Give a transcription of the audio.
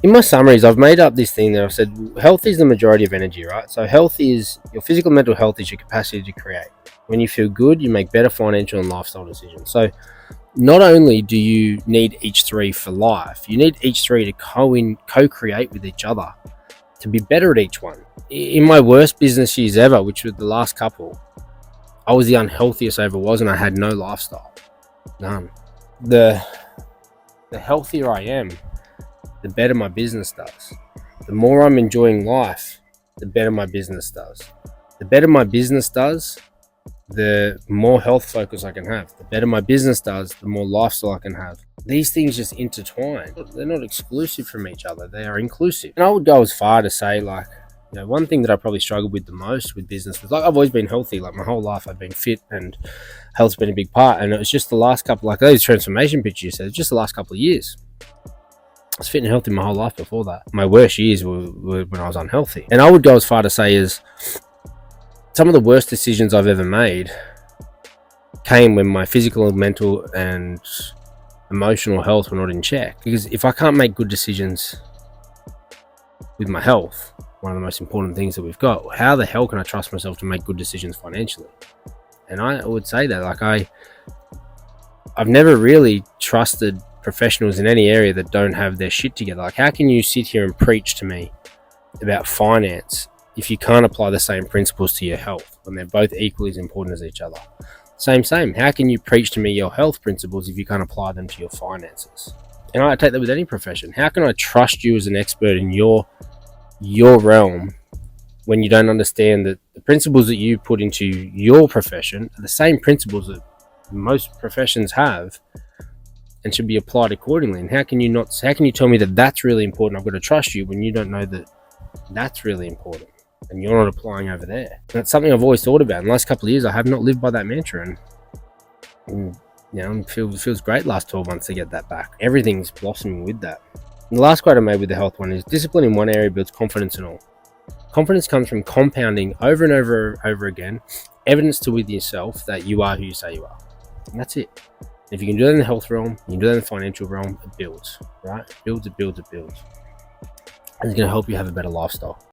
In my summaries, I've made up this thing that I've said health is the majority of energy, right? So health is your physical, mental health is your capacity to create. When you feel good, you make better financial and lifestyle decisions. So not only do you need each three for life, you need each three to co-create with each other to be better at each one. In my worst business years ever, which were the last couple, I was the unhealthiest I ever was, and I had no lifestyle, none. The healthier I am, the better my business does. The more I'm enjoying life, the better my business does. The better my business does, the more health focus I can have. The better my business does, the more lifestyle I can have. These things just intertwine. They're not exclusive from each other. They are inclusive. And I would go as far to say, like, you know, one thing that I probably struggled with the most with business was, like, I've always been healthy. Like, my whole life I've been fit, and health's been a big part. And it was just the last couple, like those transformation pictures you said, just the last couple of years. I was fit and healthy my whole life before that. My worst years were when I was unhealthy. And I would go as far to say is some of the worst decisions I've ever made came when my physical, mental, and emotional health were not in check. Because if I can't make good decisions with my health, one of the most important things that we've got, how the hell can I trust myself to make good decisions financially? And I would say that, like, I've never really trusted professionals in any area that don't have their shit together. Like, how can you sit here and preach to me about finance if you can't apply the same principles to your health when they're both equally as important as each other? Same. How can you preach to me your health principles if you can't apply them to your finances? And I take that with any profession. How can I trust you as an expert in your realm when you don't understand that the principles that you put into your profession are the same principles that most professions have and should be applied accordingly? And how can you tell me that that's really important, I've got to trust you, when you don't know that that's really important and you're not applying over there? And that's something I've always thought about. In the last couple of years, I have not lived by that mantra, and you know, it feels great last 12 months to get that back. Everything's blossoming with that. And the last quote I made with the health one is, discipline in one area builds confidence in all. Confidence comes from compounding over and over again evidence to with yourself that you are who you say you are. And that's it. If you can do that in the health realm, you can do that in the financial realm, it builds, right? It builds. And it's going to help you have a better lifestyle.